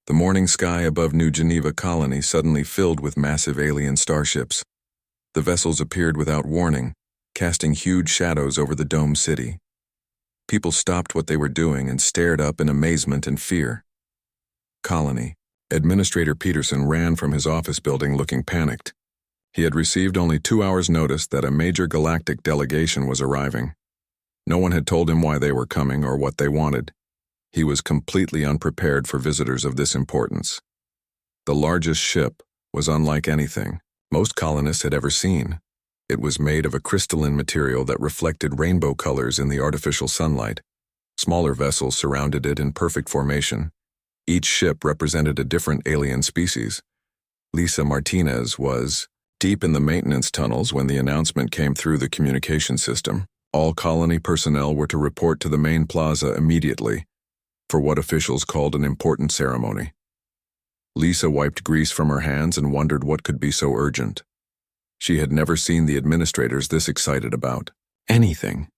The morning sky above New Geneva Colony suddenly filled with massive alien starships. The vessels appeared without warning, casting huge shadows over the domed city. People stopped what they were doing and stared up in amazement and fear. Colony. Administrator Peterson ran from his office building looking panicked. He had received only 2 hours' notice that a major galactic delegation was arriving. No one had told him why they were coming or what they wanted. He was completely unprepared for visitors of this importance. The largest ship was unlike anything most colonists had ever seen. It was made of a crystalline material that reflected rainbow colors in the artificial sunlight. Smaller vessels surrounded it in perfect formation. Each ship represented a different alien species. Lisa Martinez was deep in the maintenance tunnels when the announcement came through the communication system. All colony personnel were to report to the main plaza immediately for what officials called an important ceremony. Lisa wiped grease from her hands and wondered what could be so urgent. She had never seen the administrators this excited about anything.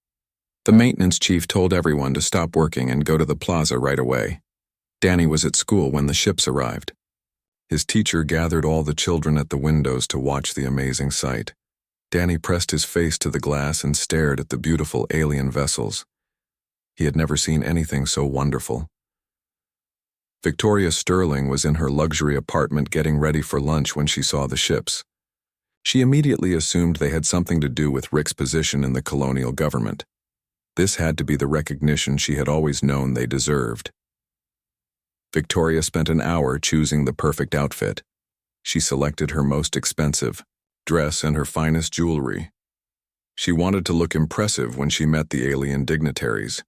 The maintenance chief told everyone to stop working and go to the plaza right away. Danny was at school when the ships arrived. His teacher gathered all the children at the windows to watch the amazing sight. Danny pressed his face to the glass and stared at the beautiful alien vessels. He had never seen anything so wonderful. Victoria Sterling was in her luxury apartment getting ready for lunch when she saw the ships. She immediately assumed they had something to do with Rick's position in the colonial government. This had to be the recognition she had always known they deserved. Victoria spent an hour choosing the perfect outfit. She selected her most expensive dress and her finest jewelry. She wanted to look impressive when she met the alien dignitaries.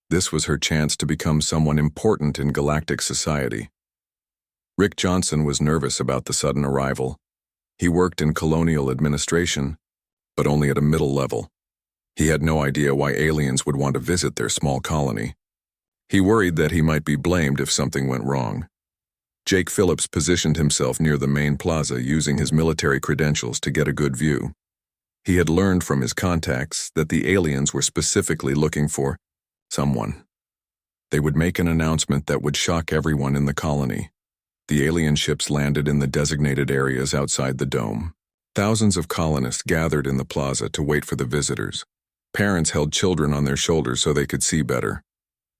This was her chance to become someone important in galactic society. Rick Johnson was nervous about the sudden arrival. He worked in colonial administration, but only at a middle level. He had no idea why aliens would want to visit their small colony. He worried that he might be blamed if something went wrong. Jake Phillips positioned himself near the main plaza using his military credentials to get a good view. He had learned from his contacts that the aliens were specifically looking for someone. They would make an announcement that would shock everyone in the colony. The alien ships landed in the designated areas outside the dome. Thousands of colonists gathered in the plaza to wait for the visitors. Parents held children on their shoulders so they could see better.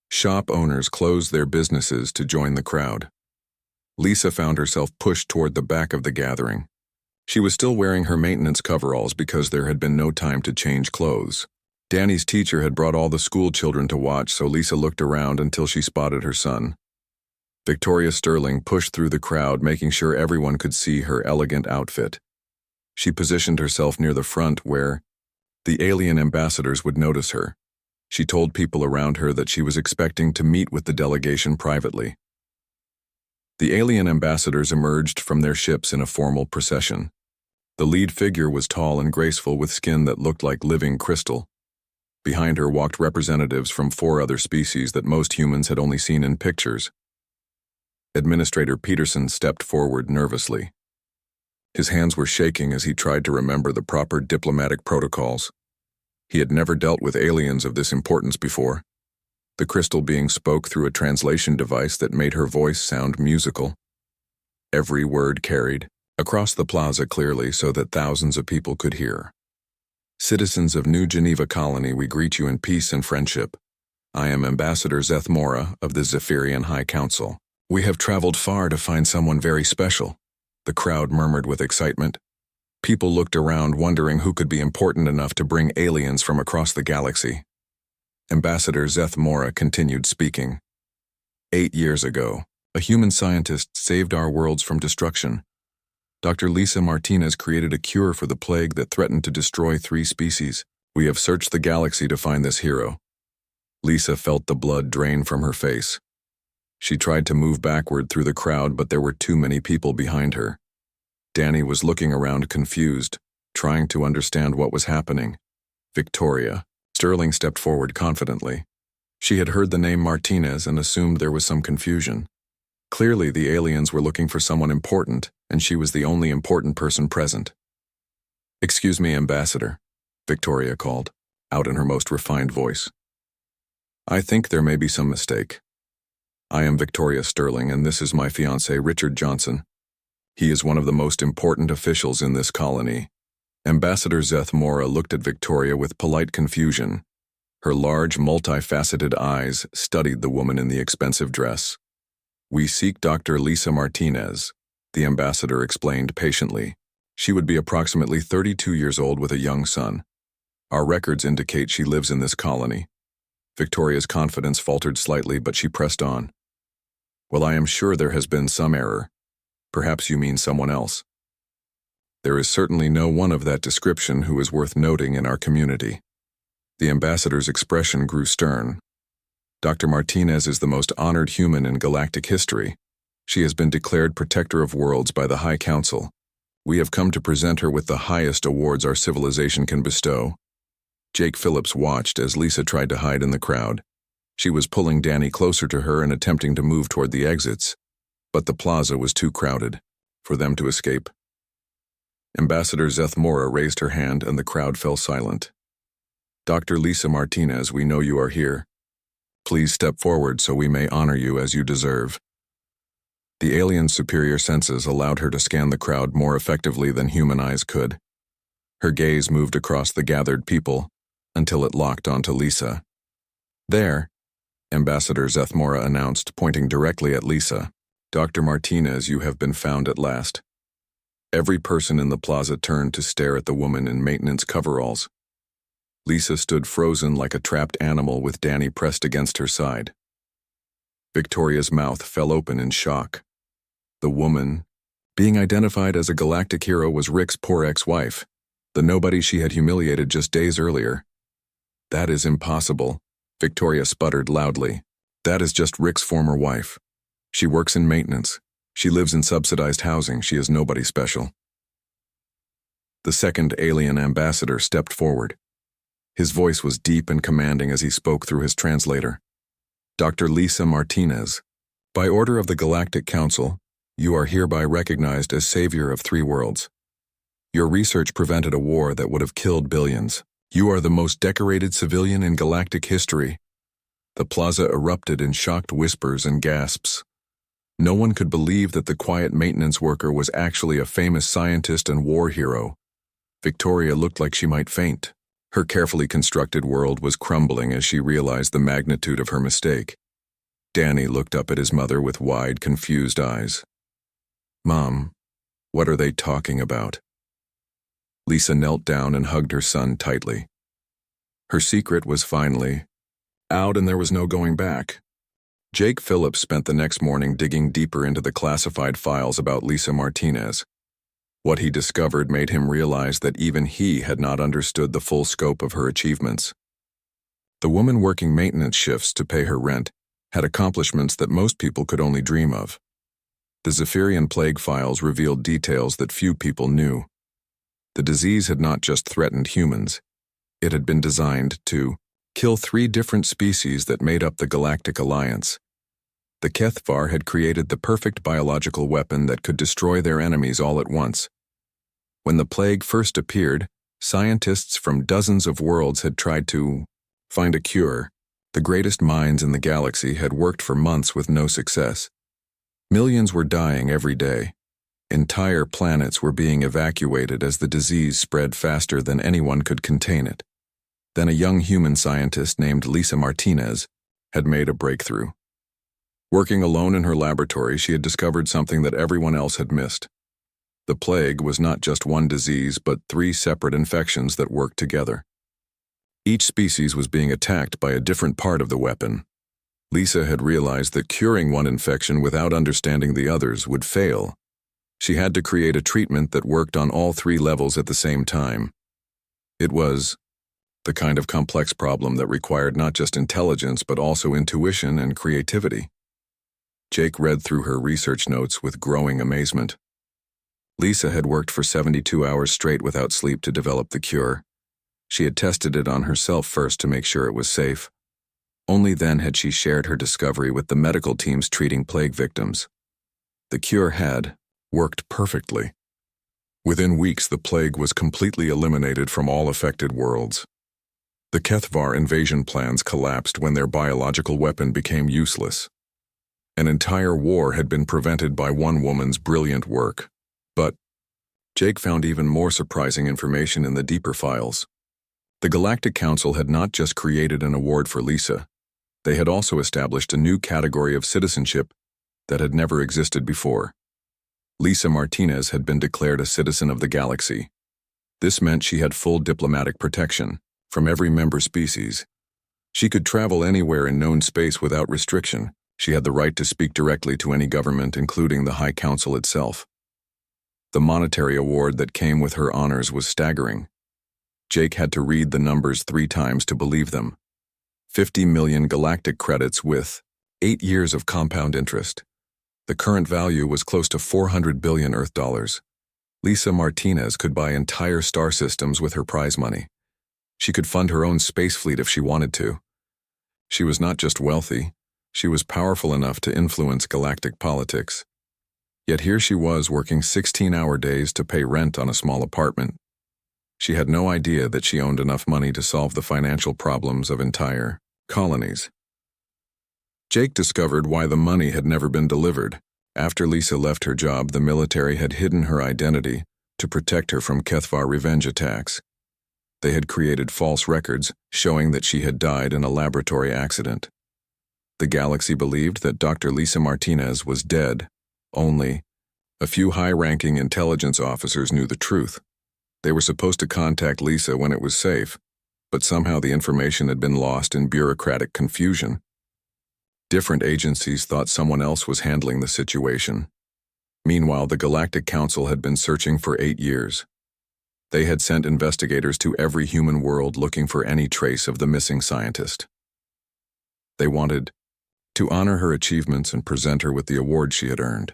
Shop owners closed their businesses to join the crowd. Lisa found herself pushed toward the back of the gathering. She was still wearing her maintenance coveralls because there had been no time to change clothes. Danny's teacher had brought all the school children to watch, so Lisa looked around until she spotted her son. Victoria Sterling pushed through the crowd, making sure everyone could see her elegant outfit. She positioned herself near the front where the alien ambassadors would notice her. She told people around her that she was expecting to meet with the delegation privately. The alien ambassadors emerged from their ships in a formal procession. The lead figure was tall and graceful with skin that looked like living crystal. Behind her walked representatives from 4 other species that most humans had only seen in pictures. Administrator Peterson stepped forward nervously. His hands were shaking as he tried to remember the proper diplomatic protocols. He had never dealt with aliens of this importance before. The crystal being spoke through a translation device that made her voice sound musical. Every word carried across the plaza clearly so that thousands of people could hear. Citizens of New Geneva Colony, we greet you in peace and friendship. I am Ambassador Zeth Mora of the Zephyrian High Council. We have traveled far to find someone very special, the crowd murmured with excitement. People looked around wondering who could be important enough to bring aliens from across the galaxy. Ambassador Zeth Mora continued speaking. 8 years ago, a human scientist saved our worlds from destruction. Dr. Lisa Martinez created a cure for the plague that threatened to destroy 3 species. We have searched the galaxy to find this hero. Lisa felt the blood drain from her face. She tried to move backward through the crowd, but there were too many people behind her. Danny was looking around confused, trying to understand what was happening. Victoria Sterling stepped forward confidently. She had heard the name Martinez and assumed there was some confusion. Clearly, the aliens were looking for someone important, and she was the only important person present. "Excuse me, Ambassador," Victoria called, out in her most refined voice. "I think there may be some mistake. I am Victoria Sterling, and this is my fiancé, Richard Johnson. He is one of the most important officials in this colony. Ambassador Zeth Mora looked at Victoria with polite confusion. Her large, multifaceted eyes studied the woman in the expensive dress. We seek Dr. Lisa Martinez, the ambassador explained patiently. She would be approximately 32 years old with a young son. Our records indicate she lives in this colony. Victoria's confidence faltered slightly, but she pressed on. Well, I am sure there has been some error. Perhaps you mean someone else. There is certainly no one of that description who is worth noting in our community. The ambassador's expression grew stern. Dr. Martinez is the most honored human in galactic history. She has been declared Protector of Worlds by the High Council. We have come to present her with the highest awards our civilization can bestow. Jake Phillips watched as Lisa tried to hide in the crowd. She was pulling Danny closer to her and attempting to move toward the exits, but the plaza was too crowded for them to escape. Ambassador Zeth Mora raised her hand and the crowd fell silent. Dr. Lisa Martinez, we know you are here. Please step forward so we may honor you as you deserve. The alien's superior senses allowed her to scan the crowd more effectively than human eyes could. Her gaze moved across the gathered people until it locked onto Lisa. There, Ambassador Zeth Mora announced, pointing directly at Lisa. Dr. Martinez, you have been found at last. Every person in the plaza turned to stare at the woman in maintenance coveralls. Lisa stood frozen like a trapped animal with Danny pressed against her side. Victoria's mouth fell open in shock. The woman, being identified as a galactic hero, was Rick's poor ex-wife, the nobody she had humiliated just days earlier. That is impossible, Victoria sputtered loudly. That is just Rick's former wife. She works in maintenance. She lives in subsidized housing. She is nobody special. The second alien ambassador stepped forward. His voice was deep and commanding as he spoke through his translator. Dr. Lisa Martinez, by order of the Galactic Council, you are hereby recognized as savior of 3 worlds. Your research prevented a war that would have killed billions. You are the most decorated civilian in galactic history. The plaza erupted in shocked whispers and gasps. No one could believe that the quiet maintenance worker was actually a famous scientist and war hero. Victoria looked like she might faint. Her carefully constructed world was crumbling as she realized the magnitude of her mistake. Danny looked up at his mother with wide, confused eyes. Mom, what are they talking about? Lisa knelt down and hugged her son tightly. Her secret was finally out, and there was no going back. Jake Phillips spent the next morning digging deeper into the classified files about Lisa Martinez. What he discovered made him realize that even he had not understood the full scope of her achievements. The woman working maintenance shifts to pay her rent had accomplishments that most people could only dream of. The Zephyrian plague files revealed details that few people knew. The disease had not just threatened humans. It had been designed to kill 3 different species that made up the Galactic Alliance. The Kethvar had created the perfect biological weapon that could destroy their enemies all at once. When the plague first appeared, scientists from dozens of worlds had tried to find a cure. The greatest minds in the galaxy had worked for months with no success. Millions were dying every day. Entire planets were being evacuated as the disease spread faster than anyone could contain it. Then a young human scientist named Lisa Martinez had made a breakthrough. Working alone in her laboratory, she had discovered something that everyone else had missed. The plague was not just one disease, but 3 separate infections that worked together. Each species was being attacked by a different part of the weapon. Lisa had realized that curing one infection without understanding the others would fail. She had to create a treatment that worked on all 3 levels at the same time. It was the kind of complex problem that required not just intelligence but also intuition and creativity. Jake read through her research notes with growing amazement. Lisa had worked for 72 hours straight without sleep to develop the cure. She had tested it on herself first to make sure it was safe. Only then had she shared her discovery with the medical teams treating plague victims. The cure had worked perfectly. Within weeks, the plague was completely eliminated from all affected worlds. The Kethvar invasion plans collapsed when their biological weapon became useless. An entire war had been prevented by one woman's brilliant work. But Jake found even more surprising information in the deeper files. The Galactic Council had not just created an award for Lisa. They had also established a new category of citizenship that had never existed before. Lisa Martinez had been declared a citizen of the galaxy. This meant she had full diplomatic protection from every member species. She could travel anywhere in known space without restriction. She had the right to speak directly to any government, including the High Council itself. The monetary award that came with her honors was staggering. Jake had to read the numbers 3 times to believe them. 50 million galactic credits with 8 years of compound interest. The current value was close to 400 billion Earth dollars. Lisa Martinez could buy entire star systems with her prize money. She could fund her own space fleet if she wanted to. She was not just wealthy, she was powerful enough to influence galactic politics. Yet here she was working 16-hour days to pay rent on a small apartment. She had no idea that she owned enough money to solve the financial problems of entire colonies. Jake discovered why the money had never been delivered. After Lisa left her job, the military had hidden her identity to protect her from Kethvar revenge attacks. They had created false records showing that she had died in a laboratory accident. The galaxy believed that Dr. Lisa Martinez was dead. Only a few high-ranking intelligence officers knew the truth. They were supposed to contact Lisa when it was safe, but somehow the information had been lost in bureaucratic confusion. Different agencies thought someone else was handling the situation. Meanwhile, the Galactic Council had been searching for 8 years. They had sent investigators to every human world looking for any trace of the missing scientist. They wanted to honor her achievements and present her with the award she had earned.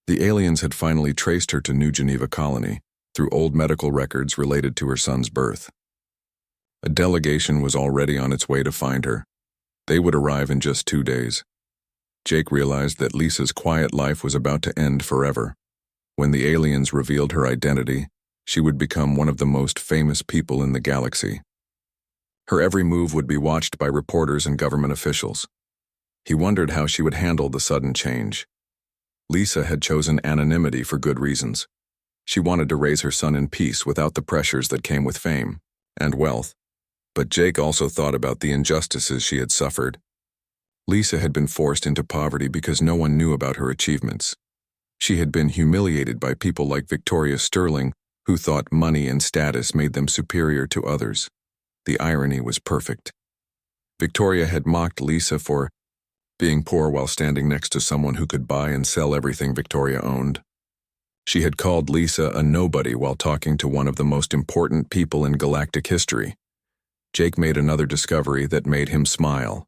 The aliens had finally traced her to New Geneva Colony through old medical records related to her son's birth. A delegation was already on its way to find her. They would arrive in just 2 days. Jake realized that Lisa's quiet life was about to end forever. When the aliens revealed her identity, she would become one of the most famous people in the galaxy. Her every move would be watched by reporters and government officials. He wondered how she would handle the sudden change. Lisa had chosen anonymity for good reasons. She wanted to raise her son in peace without the pressures that came with fame and wealth. But Jake also thought about the injustices she had suffered. Lisa had been forced into poverty because no one knew about her achievements. She had been humiliated by people like Victoria Sterling, who thought money and status made them superior to others. The irony was perfect. Victoria had mocked Lisa for being poor while standing next to someone who could buy and sell everything Victoria owned. She had called Lisa a nobody while talking to one of the most important people in galactic history. Jake made another discovery that made him smile.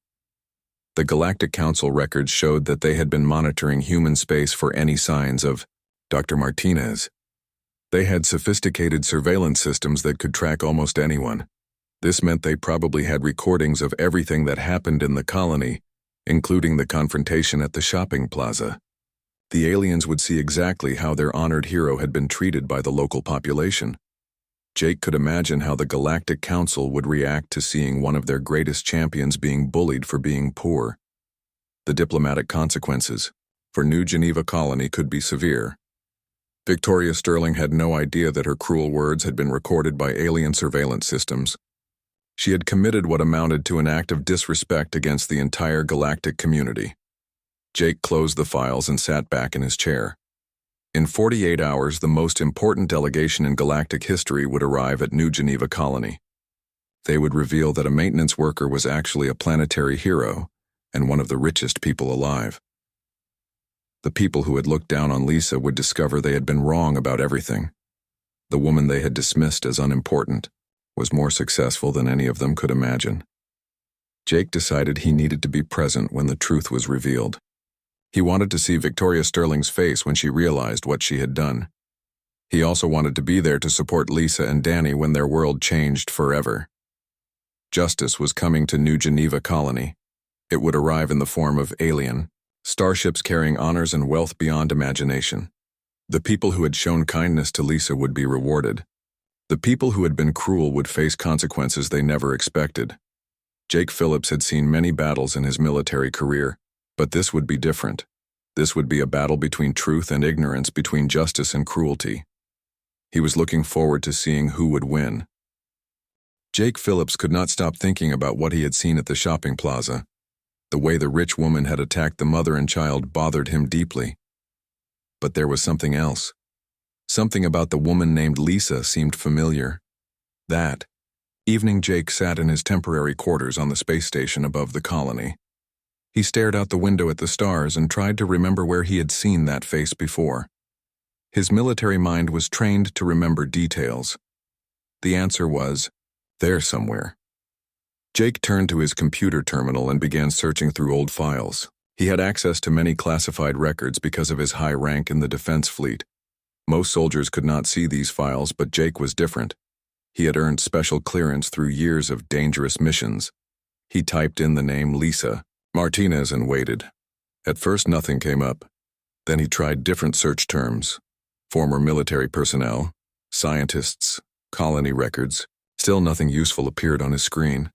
The Galactic Council records showed that they had been monitoring human space for any signs of Dr. Martinez. They had sophisticated surveillance systems that could track almost anyone. This meant they probably had recordings of everything that happened in the colony, including the confrontation at the shopping plaza. The aliens would see exactly how their honored hero had been treated by the local population. Jake could imagine how the Galactic Council would react to seeing one of their greatest champions being bullied for being poor. The diplomatic consequences for New Geneva Colony could be severe. Victoria Sterling had no idea that her cruel words had been recorded by alien surveillance systems. She had committed what amounted to an act of disrespect against the entire galactic community. Jake closed the files and sat back in his chair. In 48 hours, the most important delegation in galactic history would arrive at New Geneva Colony. They would reveal that a maintenance worker was actually a planetary hero and one of the richest people alive. The people who had looked down on Lisa would discover they had been wrong about everything. The woman they had dismissed as unimportant was more successful than any of them could imagine. Jake decided he needed to be present when the truth was revealed. He wanted to see Victoria Sterling's face when she realized what she had done. He also wanted to be there to support Lisa and Danny when their world changed forever. Justice was coming to New Geneva Colony. It would arrive in the form of alien starships carrying honors and wealth beyond imagination. The people who had shown kindness to Lisa would be rewarded. The people who had been cruel would face consequences they never expected. Jake Phillips had seen many battles in his military career, But this would be different. This would be a battle between truth and ignorance, between justice and cruelty. He was looking forward to seeing who would win. Jake Phillips could not stop thinking about what he had seen at the shopping plaza. The way the rich woman had attacked the mother and child bothered him deeply. But there was something else. Something about the woman named Lisa seemed familiar. That evening, Jake sat in his temporary quarters on the space station above the colony. He stared out the window at the stars and tried to remember where he had seen that face before. His military mind was trained to remember details. The answer was, there somewhere. Jake turned to his computer terminal and began searching through old files. He had access to many classified records because of his high rank in the defense fleet. Most soldiers could not see these files, but Jake was different. He had earned special clearance through years of dangerous missions. He typed in the name Lisa Martinez and waited. At first nothing came up. Then he tried different search terms. Former military personnel, scientists, colony records. Still nothing useful appeared on his screen.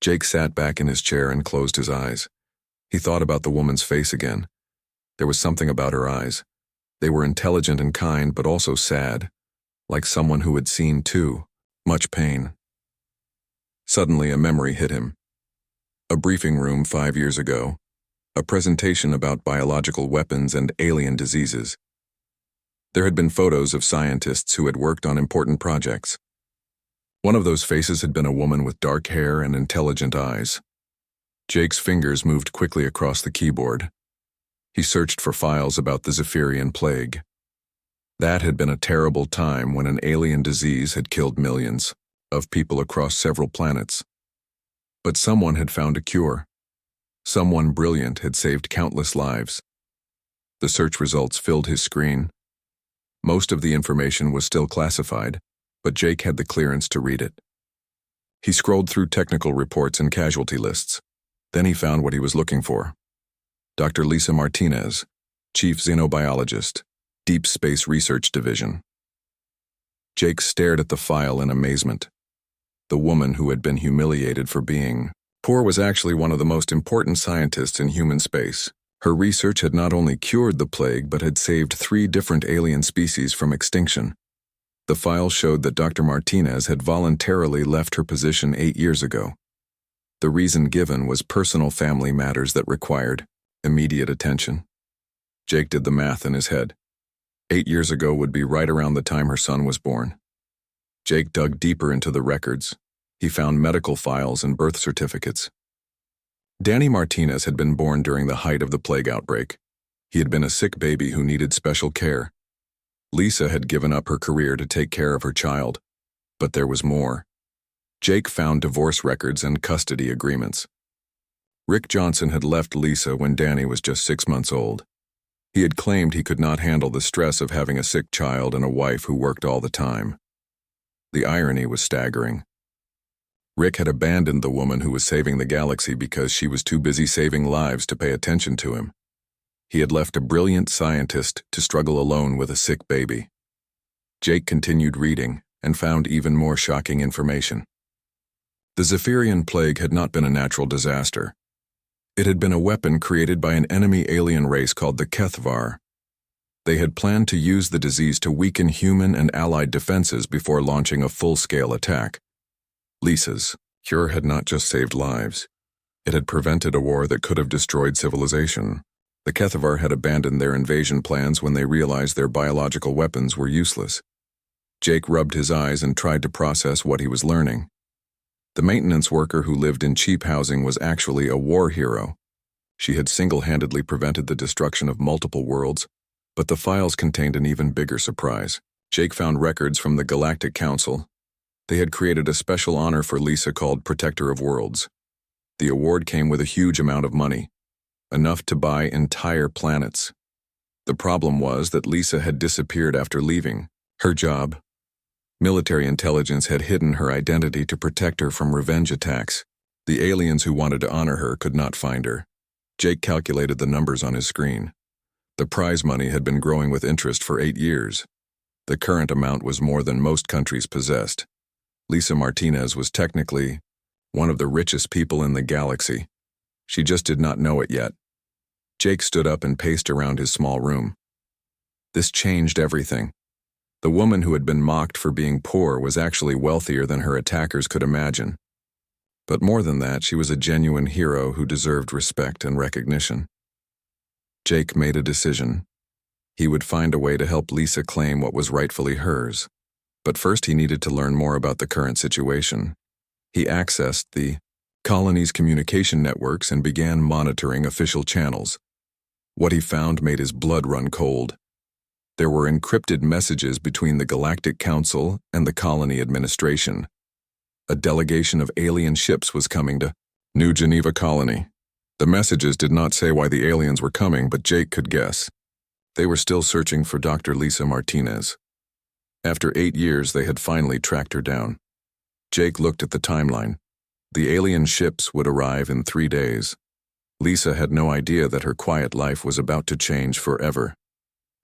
Jake sat back in his chair and closed his eyes. He thought about the woman's face again. There was something about her eyes. They were intelligent and kind, but also sad, like someone who had seen, too, much pain. Suddenly, a memory hit him. A briefing room 5 years ago. A presentation about biological weapons and alien diseases. There had been photos of scientists who had worked on important projects. One of those faces had been a woman with dark hair and intelligent eyes. Jake's fingers moved quickly across the keyboard. He searched for files about the Zephyrian plague. That had been a terrible time when an alien disease had killed millions of people across several planets. But someone had found a cure. Someone brilliant had saved countless lives. The search results filled his screen. Most of the information was still classified, but Jake had the clearance to read it. He scrolled through technical reports and casualty lists. Then he found what he was looking for. Dr. Lisa Martinez, Chief Xenobiologist, Deep Space Research Division. Jake stared at the file in amazement. The woman who had been humiliated for being poor was actually one of the most important scientists in human space. Her research had not only cured the plague but had saved 3 different alien species from extinction. The file showed that Dr. Martinez had voluntarily left her position 8 years ago. The reason given was personal family matters that required immediate attention. Jake did the math in his head. 8 years ago would be right around the time her son was born. Jake dug deeper into the records. He found medical files and birth certificates. Danny Martinez had been born during the height of the plague outbreak. He had been a sick baby who needed special care. Lisa had given up her career to take care of her child. But there was more. Jake found divorce records and custody agreements. Rick Johnson had left Lisa when Danny was just 6 months old. He had claimed he could not handle the stress of having a sick child and a wife who worked all the time. The irony was staggering. Rick had abandoned the woman who was saving the galaxy because she was too busy saving lives to pay attention to him. He had left a brilliant scientist to struggle alone with a sick baby. Jake continued reading and found even more shocking information. The Zephyrian plague had not been a natural disaster. It had been a weapon created by an enemy alien race called the Kethvar. They had planned to use the disease to weaken human and allied defenses before launching a full-scale attack. Lisa's cure had not just saved lives. It had prevented a war that could have destroyed civilization. The Kethvar had abandoned their invasion plans when they realized their biological weapons were useless. Jake rubbed his eyes and tried to process what he was learning. The maintenance worker who lived in cheap housing was actually a war hero. She had single-handedly prevented the destruction of multiple worlds, but the files contained an even bigger surprise. Jake found records from the Galactic Council. They had created a special honor for Lisa called Protector of Worlds. The award came with a huge amount of money, enough to buy entire planets. The problem was that Lisa had disappeared after leaving her job. Military intelligence had hidden her identity to protect her from revenge attacks. The aliens who wanted to honor her could not find her. Jake calculated the numbers on his screen. The prize money had been growing with interest for 8 years. The current amount was more than most countries possessed. Lisa Martinez was technically one of the richest people in the galaxy. She just did not know it yet. Jake stood up and paced around his small room. This changed everything. The woman who had been mocked for being poor was actually wealthier than her attackers could imagine. But more than that, she was a genuine hero who deserved respect and recognition. Jake made a decision. He would find a way to help Lisa claim what was rightfully hers. But first he needed to learn more about the current situation. He accessed the colony's communication networks and began monitoring official channels. What he found made his blood run cold. There were encrypted messages between the Galactic Council and the colony administration. A delegation of alien ships was coming to New Geneva Colony. The messages did not say why the aliens were coming, but Jake could guess. They were still searching for Dr. Lisa Martinez. After 8 years, they had finally tracked her down. Jake looked at the timeline. The alien ships would arrive in 3 days. Lisa had no idea that her quiet life was about to change forever.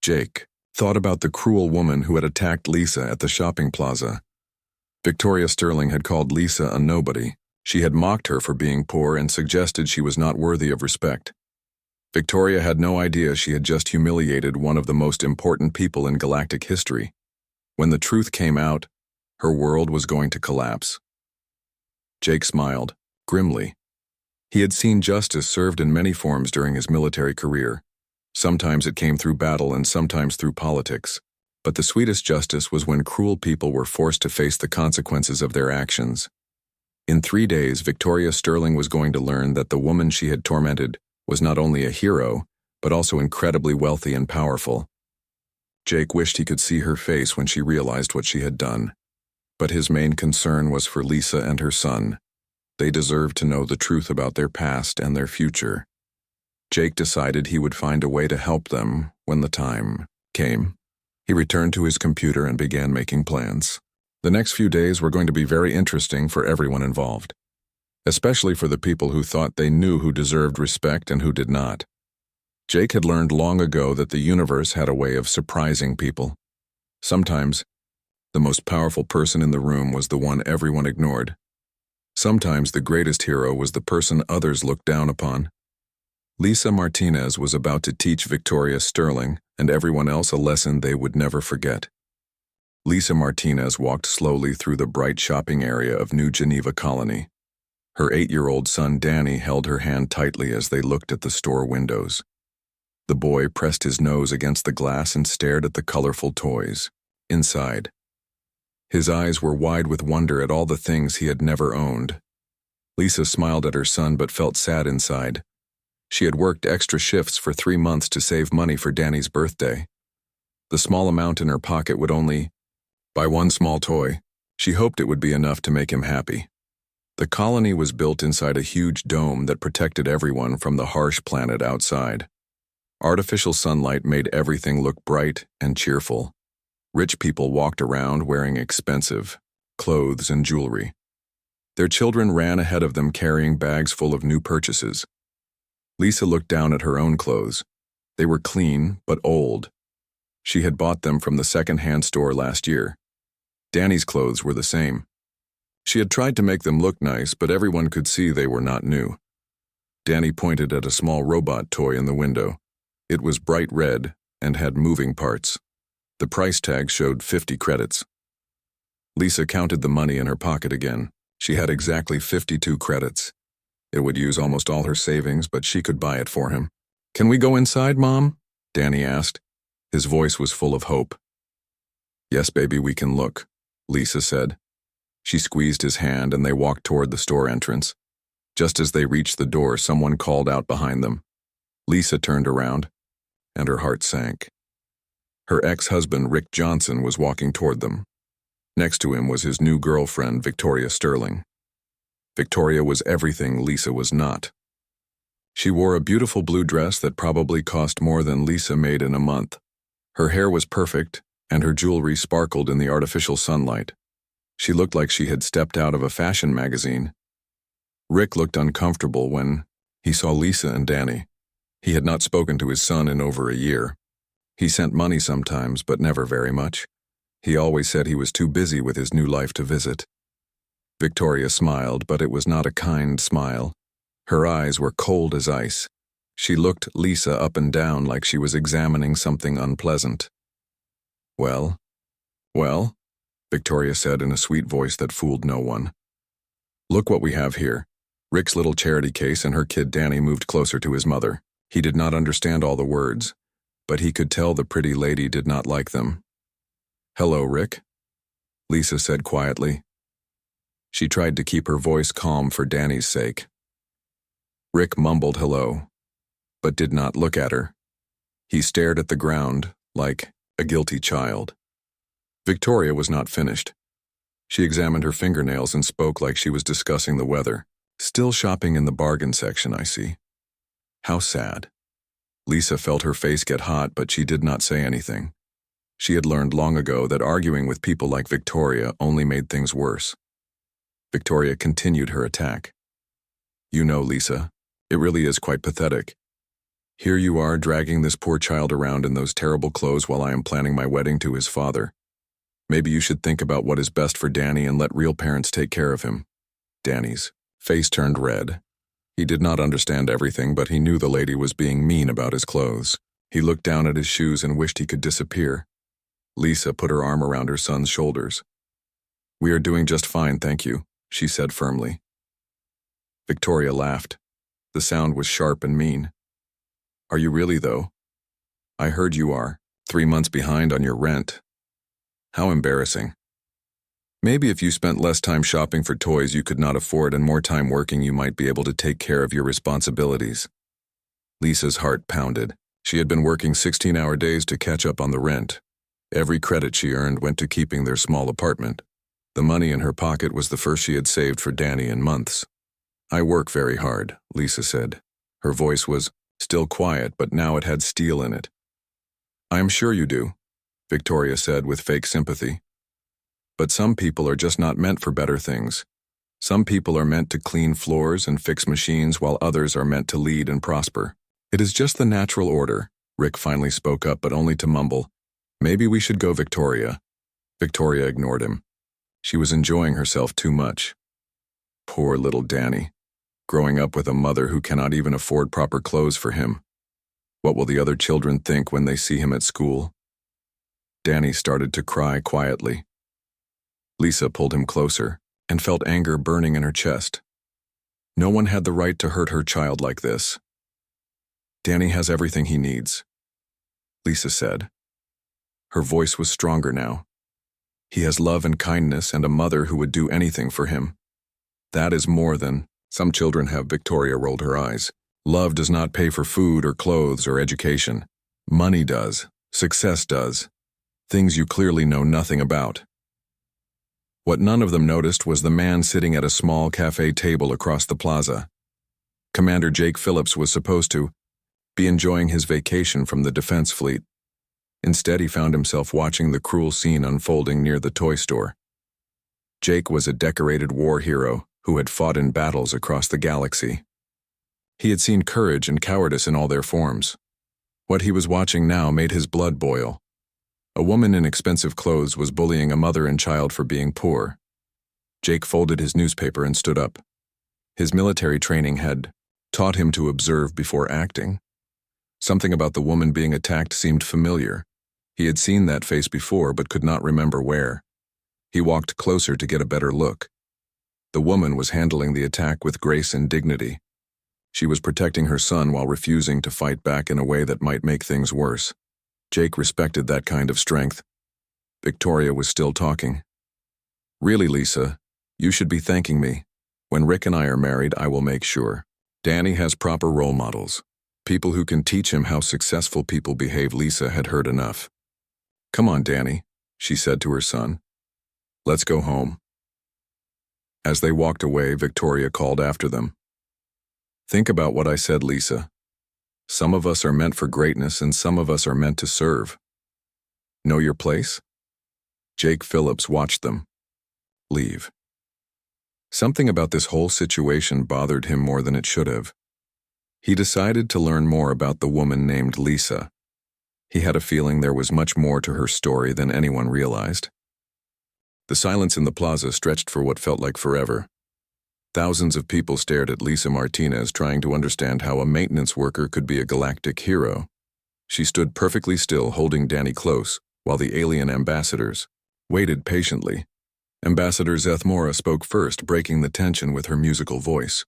Jake thought about the cruel woman who had attacked Lisa at the shopping plaza. Victoria Sterling had called Lisa a nobody. She had mocked her for being poor and suggested she was not worthy of respect. Victoria had no idea she had just humiliated one of the most important people in galactic history. When the truth came out, her world was going to collapse. Jake smiled, grimly. He had seen justice served in many forms during his military career. Sometimes it came through battle and sometimes through politics. But the sweetest justice was when cruel people were forced to face the consequences of their actions. In 3 days, Victoria Sterling was going to learn that the woman she had tormented was not only a hero, but also incredibly wealthy and powerful. Jake wished he could see her face when she realized what she had done. But his main concern was for Lisa and her son. They deserved to know the truth about their past and their future. Jake decided he would find a way to help them when the time came. He returned to his computer and began making plans. The next few days were going to be very interesting for everyone involved, especially for the people who thought they knew who deserved respect and who did not. Jake had learned long ago that the universe had a way of surprising people. Sometimes, the most powerful person in the room was the one everyone ignored. Sometimes the greatest hero was the person others looked down upon. Lisa Martinez was about to teach Victoria Sterling and everyone else a lesson they would never forget. Lisa Martinez walked slowly through the bright shopping area of New Geneva Colony. Her 8-year-old son Danny held her hand tightly as they looked at the store windows. The boy pressed his nose against the glass and stared at the colorful toys. Inside, his eyes were wide with wonder at all the things he had never owned. Lisa smiled at her son but felt sad inside. She had worked extra shifts for 3 months to save money for Danny's birthday. The small amount in her pocket would only buy one small toy. She hoped it would be enough to make him happy. The colony was built inside a huge dome that protected everyone from the harsh planet outside. Artificial sunlight made everything look bright and cheerful. Rich people walked around wearing expensive clothes and jewelry. Their children ran ahead of them carrying bags full of new purchases. Lisa looked down at her own clothes. They were clean, but old. She had bought them from the second-hand store last year. Danny's clothes were the same. She had tried to make them look nice, but everyone could see they were not new. Danny pointed at a small robot toy in the window. It was bright red and had moving parts. The price tag showed 50 credits. Lisa counted the money in her pocket again. She had exactly 52 credits. It would use almost all her savings, but she could buy it for him. "Can we go inside, Mom?" Danny asked. His voice was full of hope. "Yes, baby, we can look," Lisa said. She squeezed his hand and they walked toward the store entrance. Just as they reached the door, someone called out behind them. Lisa turned around, and her heart sank. Her ex-husband, Rick Johnson, was walking toward them. Next to him was his new girlfriend, Victoria Sterling. Victoria was everything Lisa was not. She wore a beautiful blue dress that probably cost more than Lisa made in a month. Her hair was perfect, and her jewelry sparkled in the artificial sunlight. She looked like she had stepped out of a fashion magazine. Rick looked uncomfortable when he saw Lisa and Danny. He had not spoken to his son in over a year. He sent money sometimes, but never very much. He always said he was too busy with his new life to visit. Victoria smiled, but it was not a kind smile. Her eyes were cold as ice. She looked Lisa up and down like she was examining something unpleasant. "Well, well," Victoria said in a sweet voice that fooled no one. "Look what we have here." Rick's little charity case and her kid Danny moved closer to his mother. He did not understand all the words, but he could tell the pretty lady did not like them. "Hello, Rick," Lisa said quietly. She tried to keep her voice calm for Danny's sake. Rick mumbled hello, but did not look at her. He stared at the ground, like a guilty child. Victoria was not finished. She examined her fingernails and spoke like she was discussing the weather. "Still shopping in the bargain section, I see. How sad." Lisa felt her face get hot, but she did not say anything. She had learned long ago that arguing with people like Victoria only made things worse. Victoria continued her attack. "You know, Lisa, it really is quite pathetic. Here you are dragging this poor child around in those terrible clothes while I am planning my wedding to his father. Maybe you should think about what is best for Danny and let real parents take care of him." Danny's face turned red. He did not understand everything, but he knew the lady was being mean about his clothes. He looked down at his shoes and wished he could disappear. Lisa put her arm around her son's shoulders. "We are doing just fine, thank you," she said firmly. Victoria laughed. The sound was sharp and mean. "Are you really, though? I heard you are 3 months behind on your rent. How embarrassing. Maybe if you spent less time shopping for toys you could not afford and more time working, you might be able to take care of your responsibilities." Lisa's heart pounded. She had been working 16-hour days to catch up on the rent. Every credit she earned went to keeping their small apartment. The money in her pocket was the first she had saved for Danny in months. "I work very hard," Lisa said. Her voice was still quiet, but now it had steel in it. "I am sure you do," Victoria said with fake sympathy. "But some people are just not meant for better things. Some people are meant to clean floors and fix machines while others are meant to lead and prosper. It is just the natural order." Rick finally spoke up, but only to mumble, "Maybe we should go, Victoria." Victoria ignored him. She was enjoying herself too much. Poor little Danny, growing up with a mother who cannot even afford proper clothes for him. What will the other children think when they see him at school? Danny started to cry quietly. Lisa pulled him closer and felt anger burning in her chest. No one had the right to hurt her child like this. "Danny has everything he needs," Lisa said. Her voice was stronger now. "He has love and kindness and a mother who would do anything for him. That is more than some children have." Victoria rolled her eyes. "Love does not pay for food or clothes or education. Money does. Success does. Things you clearly know nothing about." What none of them noticed was the man sitting at a small cafe table across the plaza. Commander Jake Phillips was supposed to be enjoying his vacation from the defense fleet. Instead, he found himself watching the cruel scene unfolding near the toy store. Jake was a decorated war hero who had fought in battles across the galaxy. He had seen courage and cowardice in all their forms. What he was watching now made his blood boil. A woman in expensive clothes was bullying a mother and child for being poor. Jake folded his newspaper and stood up. His military training had taught him to observe before acting. Something about the woman being attacked seemed familiar. He had seen that face before but could not remember where. He walked closer to get a better look. The woman was handling the attack with grace and dignity. She was protecting her son while refusing to fight back in a way that might make things worse. Jake respected that kind of strength. Victoria was still talking. "Really, Lisa, you should be thanking me. When Rick and I are married, I will make sure. Danny has proper role models. People who can teach him how successful people behave." Lisa had heard enough. "Come on, Danny," she said to her son. "Let's go home." As they walked away, Victoria called after them. "Think about what I said, Lisa. Some of us are meant for greatness and some of us are meant to serve. Know your place?" Jake Phillips watched them leave. Something about this whole situation bothered him more than it should have. He decided to learn more about the woman named Lisa. He had a feeling there was much more to her story than anyone realized. The silence in the plaza stretched for what felt like forever. Thousands of people stared at Lisa Martinez, trying to understand how a maintenance worker could be a galactic hero. She stood perfectly still, holding Danny close, while the alien ambassadors waited patiently. Ambassador Zethmora spoke first, breaking the tension with her musical voice.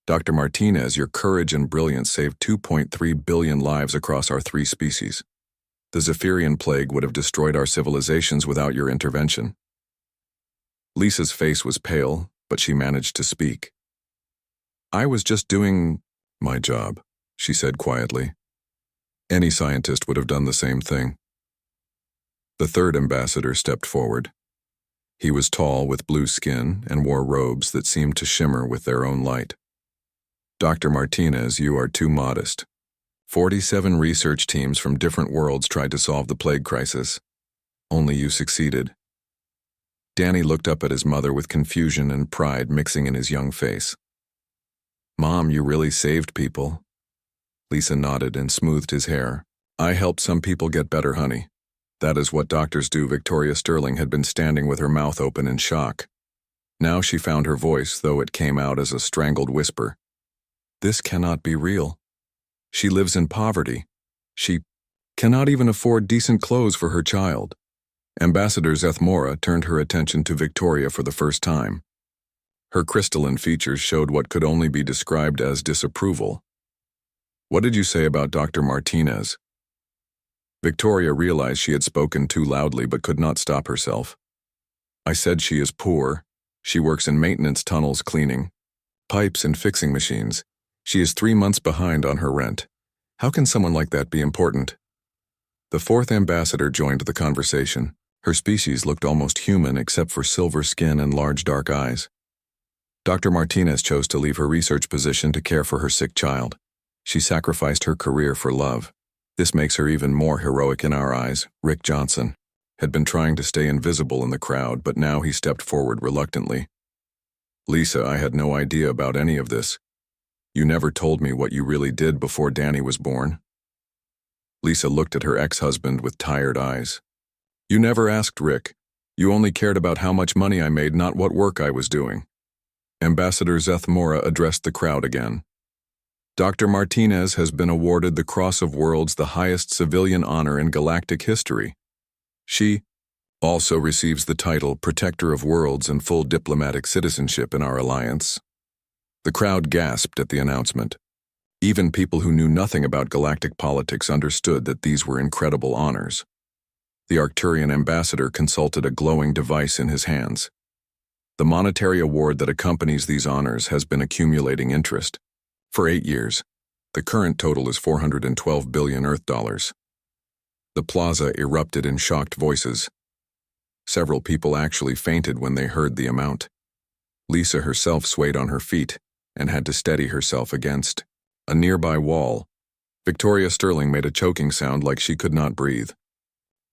Dr. Martinez, your courage and brilliance saved 2.3 billion lives across our 3 species. The Zephyrian plague would have destroyed our civilizations without your intervention. Lisa's face was pale, but she managed to speak. I was just doing my job, she said quietly. Any scientist would have done the same thing. The third ambassador stepped forward. He was tall, with blue skin, and wore robes that seemed to shimmer with their own light. Dr. Martinez, you are too modest. 47 research teams from different worlds tried to solve the plague crisis. Only you succeeded. Danny looked up at his mother with confusion and pride mixing in his young face. Mom, you really saved people. Lisa nodded and smoothed his hair. I helped some people get better, honey. That is what doctors do. Victoria Sterling had been standing with her mouth open in shock. Now she found her voice, though it came out as a strangled whisper. This cannot be real. She lives in poverty. She cannot even afford decent clothes for her child. Ambassador Zethmora turned her attention to Victoria for the first time. Her crystalline features showed what could only be described as disapproval. What did you say about Dr. Martinez? Victoria realized she had spoken too loudly but could not stop herself. I said she is poor. She works in maintenance tunnels cleaning pipes and fixing machines. She is 3 months behind on her rent. How can someone like that be important? The fourth ambassador joined the conversation. Her species looked almost human except for silver skin and large dark eyes. Dr. Martinez chose to leave her research position to care for her sick child. She sacrificed her career for love. This makes her even more heroic in our eyes. Rick Johnson had been trying to stay invisible in the crowd, but now he stepped forward reluctantly. Lisa, I had no idea about any of this. You never told me what you really did before Danny was born. Lisa looked at her ex-husband with tired eyes. You never asked Rick. You only cared about how much money I made, not what work I was doing. Ambassador Zethmora addressed the crowd again. Dr. Martinez has been awarded the Cross of Worlds, the highest civilian honor in galactic history. She also receives the title Protector of Worlds and full diplomatic citizenship in our alliance. The crowd gasped at the announcement. Even people who knew nothing about galactic politics understood that these were incredible honors. The Arcturian ambassador consulted a glowing device in his hands. The monetary award that accompanies these honors has been accumulating interest. For 8 years, the current total is 412 billion Earth dollars. The plaza erupted in shocked voices. Several people actually fainted when they heard the amount. Lisa herself swayed on her feet and had to steady herself against a nearby wall. Victoria Sterling made a choking sound like she could not breathe.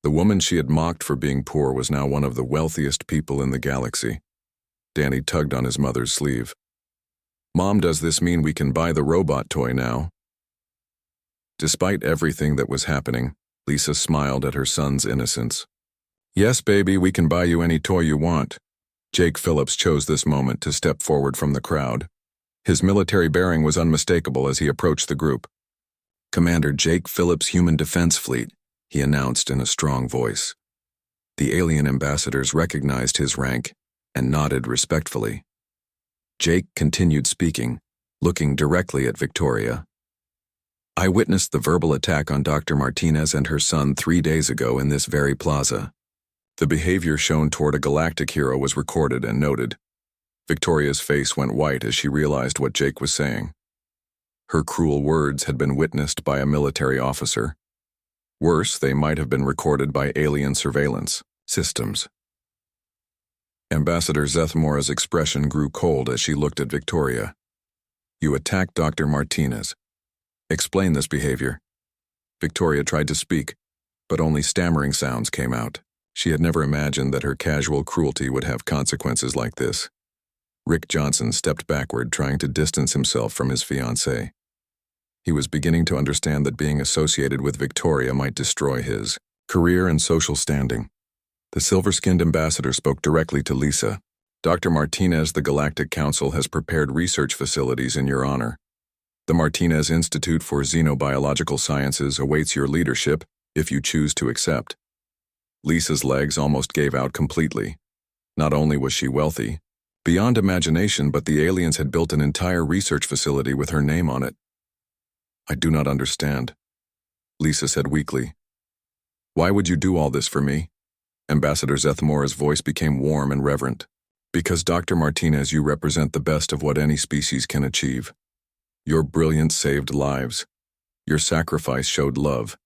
The woman she had mocked for being poor was now one of the wealthiest people in the galaxy. Danny tugged on his mother's sleeve. Mom, does this mean we can buy the robot toy now? Despite everything that was happening, Lisa smiled at her son's innocence. Yes, baby, we can buy you any toy you want. Jake Phillips chose this moment to step forward from the crowd. His military bearing was unmistakable as he approached the group. Commander Jake Phillips' Human Defense Fleet, he announced in a strong voice. The alien ambassadors recognized his rank and nodded respectfully. Jake continued speaking, looking directly at Victoria. I witnessed the verbal attack on Dr. Martinez and her son 3 days ago in this very plaza. The behavior shown toward a galactic hero was recorded and noted. Victoria's face went white as she realized what Jake was saying. Her cruel words had been witnessed by a military officer. Worse, they might have been recorded by alien surveillance systems. Ambassador Zethmora's expression grew cold as she looked at Victoria. You attacked Dr. Martinez. Explain this behavior. Victoria tried to speak, but only stammering sounds came out. She had never imagined that her casual cruelty would have consequences like this. Rick Johnson stepped backward, trying to distance himself from his fiancée. He was beginning to understand that being associated with Victoria might destroy his career and social standing. The silver-skinned ambassador spoke directly to Lisa. Dr. Martinez, the Galactic Council has prepared research facilities in your honor. The Martinez Institute for Xenobiological Sciences awaits your leadership if you choose to accept. Lisa's legs almost gave out completely. Not only was she wealthy, beyond imagination, but the aliens had built an entire research facility with her name on it. I do not understand, Lisa said weakly. Why would you do all this for me? Ambassador Zethmora's voice became warm and reverent. Because Dr. Martinez, you represent the best of what any species can achieve. Your brilliance saved lives. Your sacrifice showed love.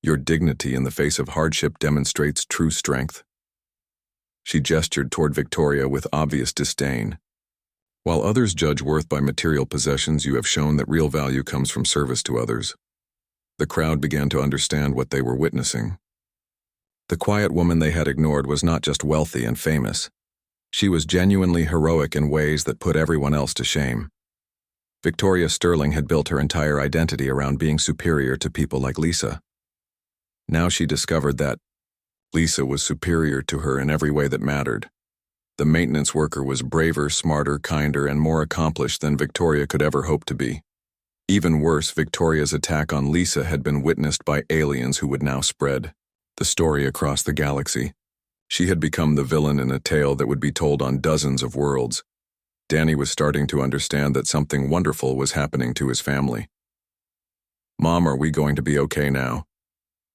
Your dignity in the face of hardship demonstrates true strength. She gestured toward Victoria with obvious disdain. While others judge worth by material possessions, you have shown that real value comes from service to others. The crowd began to understand what they were witnessing. The quiet woman they had ignored was not just wealthy and famous. She was genuinely heroic in ways that put everyone else to shame. Victoria Sterling had built her entire identity around being superior to people like Lisa. Now she discovered that Lisa was superior to her in every way that mattered. The maintenance worker was braver, smarter, kinder, and more accomplished than Victoria could ever hope to be. Even worse, Victoria's attack on Lisa had been witnessed by aliens who would now spread the story across the galaxy. She had become the villain in a tale that would be told on dozens of worlds. Danny was starting to understand that something wonderful was happening to his family. Mom, are we going to be okay now?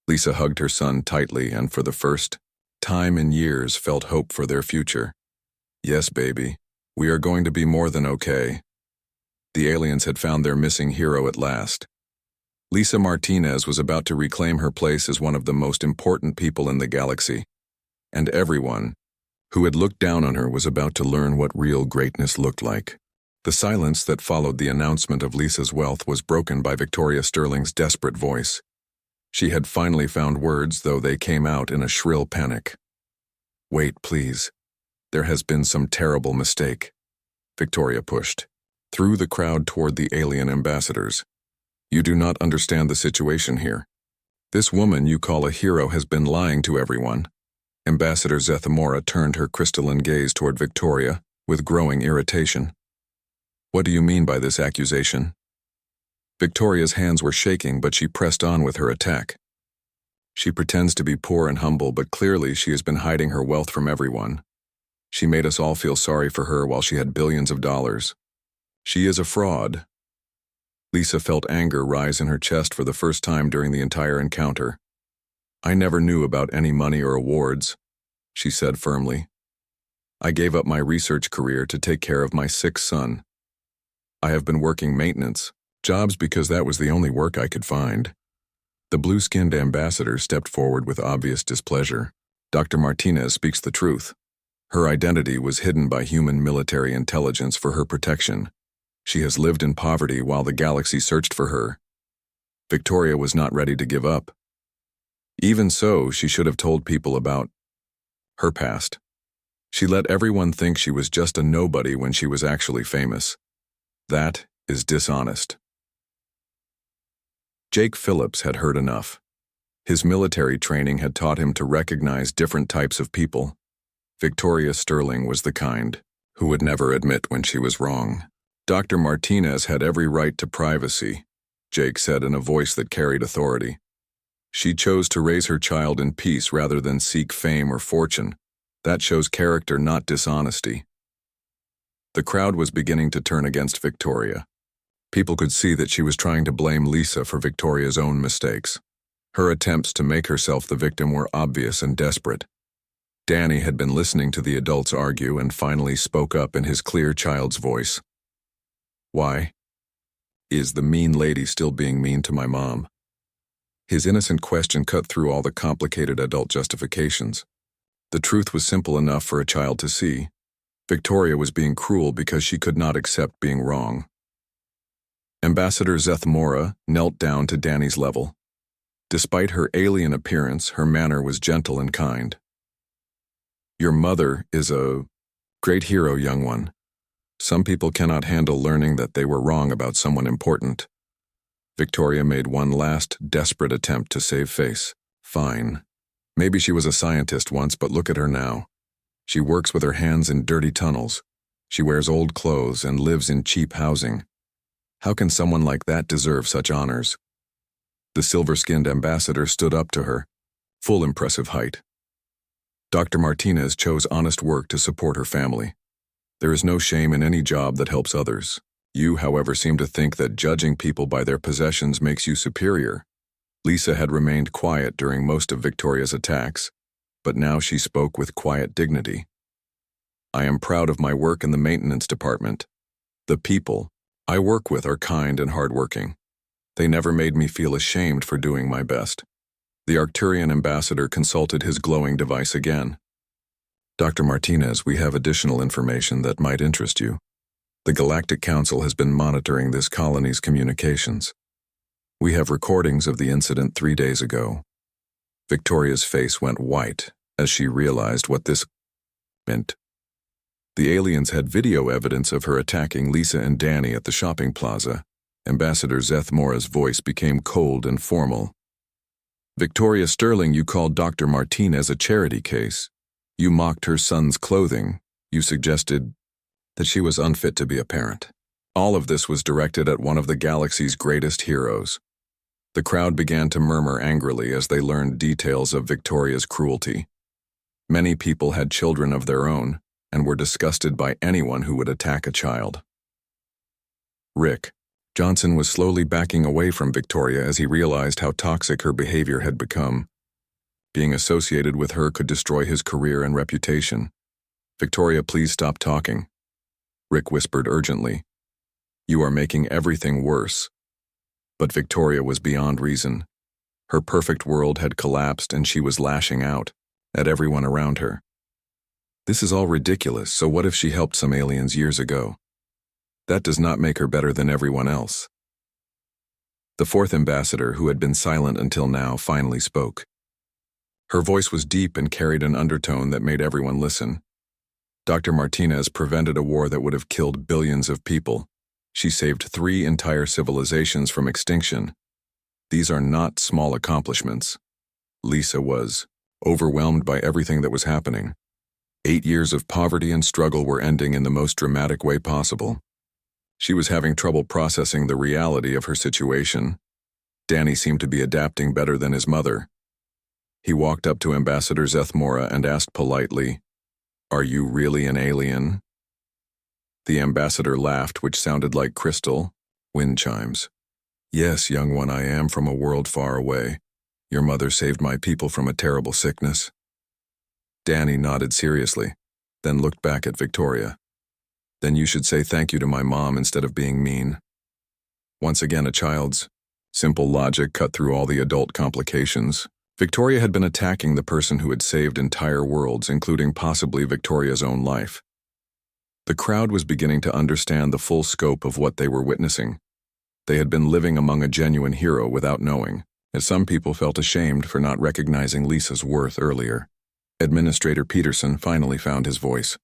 Lisa hugged her son tightly and for the first time in years felt hope for their future. Yes, baby, we are going to be more than okay. The aliens had found their missing hero at last. Lisa Martinez was about to reclaim her place as one of the most important people in the galaxy, and everyone who had looked down on her was about to learn what real greatness looked like. The silence that followed the announcement of Lisa's wealth was broken by Victoria Sterling's desperate voice. She had finally found words, though they came out in a shrill panic. Wait, please. There has been some terrible mistake. Victoria pushed through the crowd toward the alien ambassadors. You do not understand the situation here. This woman you call a hero has been lying to everyone. Ambassador Zethmora turned her crystalline gaze toward Victoria with growing irritation. What do you mean by this accusation? Victoria's hands were shaking, but she pressed on with her attack. She pretends to be poor and humble, but clearly she has been hiding her wealth from everyone. She made us all feel sorry for her while she had billions of dollars. She is a fraud. Lisa felt anger rise in her chest for the first time during the entire encounter. I never knew about any money or awards, she said firmly. I gave up my research career to take care of my sick son. I have been working maintenance jobs because that was the only work I could find. The blue-skinned ambassador stepped forward with obvious displeasure. Dr. Martinez speaks the truth. Her identity was hidden by human military intelligence for her protection. She has lived in poverty while the galaxy searched for her. Victoria was not ready to give up. Even so, she should have told people about her past. She let everyone think she was just a nobody when she was actually famous. That is dishonest. Jake Phillips had heard enough. His military training had taught him to recognize different types of people. Victoria Sterling was the kind who would never admit when she was wrong. Dr. Martinez had every right to privacy, Jake said in a voice that carried authority. She chose to raise her child in peace rather than seek fame or fortune. That shows character, not dishonesty. The crowd was beginning to turn against Victoria. People could see that she was trying to blame Lisa for Victoria's own mistakes. Her attempts to make herself the victim were obvious and desperate. Danny had been listening to the adults argue and finally spoke up in his clear child's voice. Why is the mean lady still being mean to my mom? His innocent question cut through all the complicated adult justifications. The truth was simple enough for a child to see. Victoria was being cruel because she could not accept being wrong. Ambassador Zethmora knelt down to Danny's level. Despite her alien appearance, her manner was gentle and kind. Your mother is a great hero, young one. Some people cannot handle learning that they were wrong about someone important. Victoria made one last, desperate attempt to save face. Fine. Maybe she was a scientist once, but look at her now. She works with her hands in dirty tunnels. She wears old clothes and lives in cheap housing. How can someone like that deserve such honors? The silver-skinned ambassador stood up to her, full impressive height. Dr. Martinez chose honest work to support her family. There is no shame in any job that helps others. You, however, seem to think that judging people by their possessions makes you superior. Lisa had remained quiet during most of Victoria's attacks, but now she spoke with quiet dignity. I am proud of my work in the maintenance department. The people I work with are kind and hardworking. They never made me feel ashamed for doing my best. The Arcturian ambassador consulted his glowing device again. Dr. Martinez, we have additional information that might interest you. The Galactic Council has been monitoring this colony's communications. We have recordings of the incident 3 days ago. Victoria's face went white as she realized what this meant. The aliens had video evidence of her attacking Lisa and Danny at the shopping plaza. Ambassador Zeth Mora's voice became cold and formal. Victoria Sterling, you called Dr. Martinez a charity case. You mocked her son's clothing. You suggested that she was unfit to be a parent. All of this was directed at one of the galaxy's greatest heroes. The crowd began to murmur angrily as they learned details of Victoria's cruelty. Many people had children of their own and were disgusted by anyone who would attack a child. Rick Johnson was slowly backing away from Victoria as he realized how toxic her behavior had become. Being associated with her could destroy his career and reputation. Victoria, please stop talking. Rick whispered urgently. You are making everything worse. But Victoria was beyond reason. Her perfect world had collapsed and she was lashing out at everyone around her. This is all ridiculous, so what if she helped some aliens years ago? That does not make her better than everyone else. The fourth ambassador, who had been silent until now, finally spoke. Her voice was deep and carried an undertone that made everyone listen. Dr. Martinez prevented a war that would have killed billions of people. She saved 3 entire civilizations from extinction. These are not small accomplishments. Lisa was overwhelmed by everything that was happening. 8 years of poverty and struggle were ending in the most dramatic way possible. She was having trouble processing the reality of her situation. Danny seemed to be adapting better than his mother. He walked up to Ambassador Zeth Mora and asked politely, "Are you really an alien?" The ambassador laughed, which sounded like crystal wind chimes. "Yes, young one, I am from a world far away. Your mother saved my people from a terrible sickness." Danny nodded seriously, then looked back at Victoria. "Then you should say thank you to my mom instead of being mean." Once again, a child's simple logic cut through all the adult complications. Victoria had been attacking the person who had saved entire worlds, including possibly Victoria's own life. The crowd was beginning to understand the full scope of what they were witnessing. They had been living among a genuine hero without knowing, as some people felt ashamed for not recognizing Lisa's worth earlier. Administrator Peterson finally found his voice.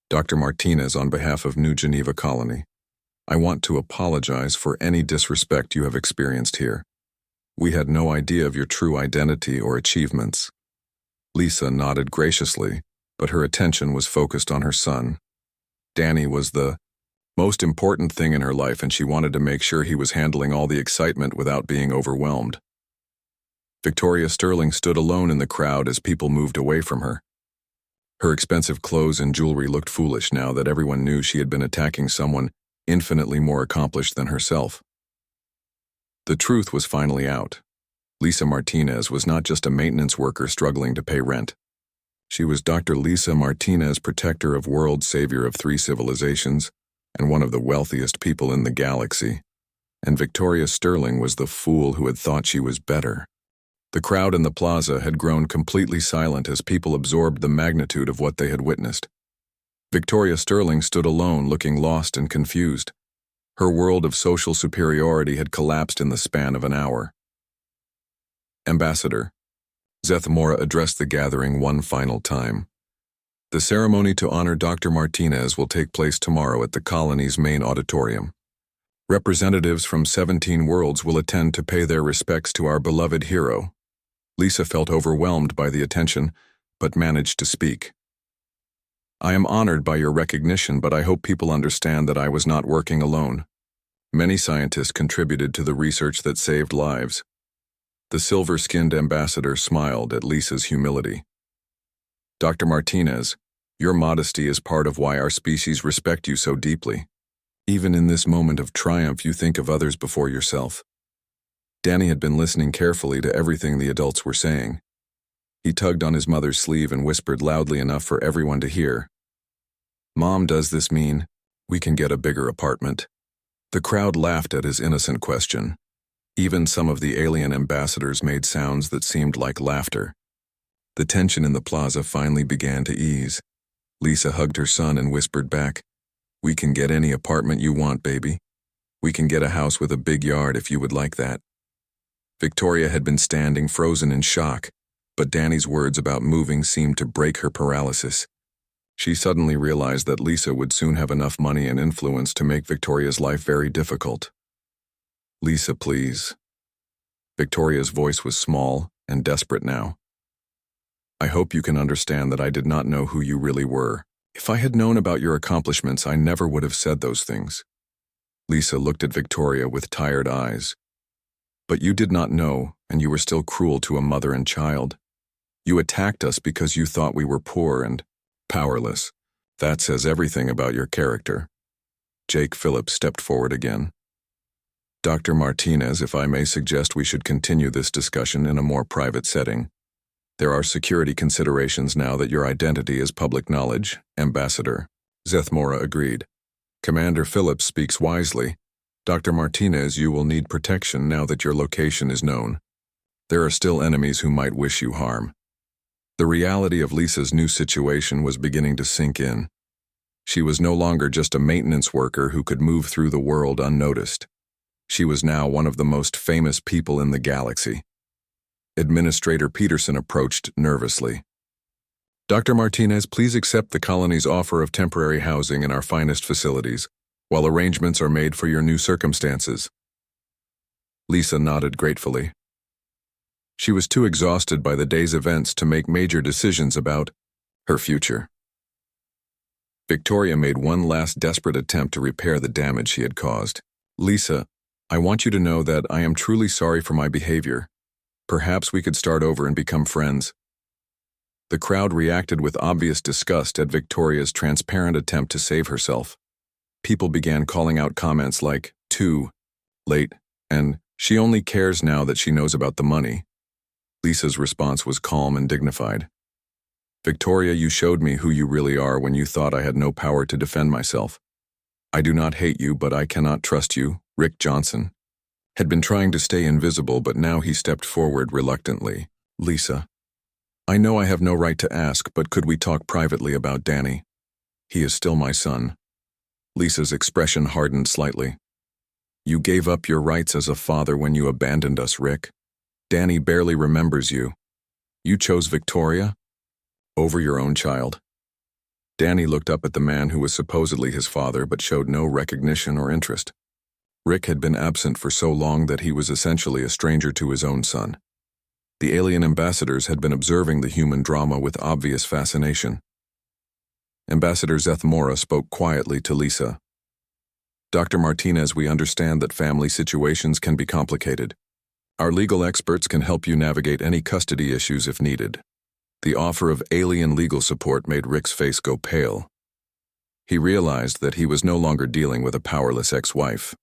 "Dr. Martinez, on behalf of New Geneva Colony, I want to apologize for any disrespect you have experienced here. We had no idea of your true identity or achievements." Lisa nodded graciously, but her attention was focused on her son. Danny was the most important thing in her life, and she wanted to make sure he was handling all the excitement without being overwhelmed. Victoria Sterling stood alone in the crowd as people moved away from her. Her expensive clothes and jewelry looked foolish now that everyone knew she had been attacking someone infinitely more accomplished than herself. The truth was finally out. Lisa Martinez was not just a maintenance worker struggling to pay rent. She was Dr. Lisa Martinez, protector of world, savior of 3 civilizations, and one of the wealthiest people in the galaxy. And Victoria Sterling was the fool who had thought she was better. The crowd in the plaza had grown completely silent as people absorbed the magnitude of what they had witnessed. Victoria Sterling stood alone, looking lost and confused. Her world of social superiority had collapsed in the span of an hour. Ambassador Zeth Mora addressed the gathering one final time. "The ceremony to honor Dr. Martinez will take place tomorrow at the colony's main auditorium. Representatives from 17 worlds will attend to pay their respects to our beloved hero." Lisa felt overwhelmed by the attention, but managed to speak. I am honored by your recognition, but I hope people understand that I was not working alone. Many scientists contributed to the research that saved lives. The silver-skinned ambassador smiled at Lisa's humility. Dr. Martinez, your modesty is part of why our species respect you so deeply. Even in this moment of triumph, you think of others before yourself. Danny had been listening carefully to everything the adults were saying. He tugged on his mother's sleeve and whispered loudly enough for everyone to hear. Mom, does this mean we can get a bigger apartment? The crowd laughed at his innocent question. Even some of the alien ambassadors made sounds that seemed like laughter. The tension in the plaza finally began to ease. Lisa hugged her son and whispered back, "We can get any apartment you want, baby. We can get a house with a big yard if you would like that." Victoria had been standing frozen in shock, but Danny's words about moving seemed to break her paralysis. She suddenly realized that Lisa would soon have enough money and influence to make Victoria's life very difficult. "Lisa, please." Victoria's voice was small and desperate now. "I hope you can understand that I did not know who you really were. If I had known about your accomplishments, I never would have said those things." Lisa looked at Victoria with tired eyes. "But you did not know, and you were still cruel to a mother and child. You attacked us because you thought we were poor and powerless. That says everything about your character." Jake Phillips stepped forward again. "Dr. Martinez, if I may suggest we should continue this discussion in a more private setting. There are security considerations now that your identity is public knowledge, Ambassador." Zethmora agreed. "Commander Phillips speaks wisely. Dr. Martinez, you will need protection now that your location is known. There are still enemies who might wish you harm." The reality of Lisa's new situation was beginning to sink in. She was no longer just a maintenance worker who could move through the world unnoticed. She was now one of the most famous people in the galaxy. Administrator Peterson approached nervously. "Dr. Martinez, please accept the colony's offer of temporary housing in our finest facilities, while arrangements are made for your new circumstances." Lisa nodded gratefully. She was too exhausted by the day's events to make major decisions about her future. Victoria made one last desperate attempt to repair the damage she had caused. "Lisa, I want you to know that I am truly sorry for my behavior. Perhaps we could start over and become friends." The crowd reacted with obvious disgust at Victoria's transparent attempt to save herself. People began calling out comments like, "Too late," and "She only cares now that she knows about the money." Lisa's response was calm and dignified. "Victoria, you showed me who you really are when you thought I had no power to defend myself. I do not hate you, but I cannot trust you." Rick Johnson had been trying to stay invisible, but now he stepped forward reluctantly. "Lisa, I know I have no right to ask, but could we talk privately about Danny? He is still my son." Lisa's expression hardened slightly. "You gave up your rights as a father when you abandoned us, Rick. Danny barely remembers you. You chose Victoria over your own child." Danny looked up at the man who was supposedly his father but showed no recognition or interest. Rick had been absent for so long that he was essentially a stranger to his own son. The alien ambassadors had been observing the human drama with obvious fascination. Ambassador Zethmora spoke quietly to Lisa. "Dr. Martinez, we understand that family situations can be complicated. Our legal experts can help you navigate any custody issues if needed." The offer of alien legal support made Rick's face go pale. He realized that he was no longer dealing with a powerless ex-wife.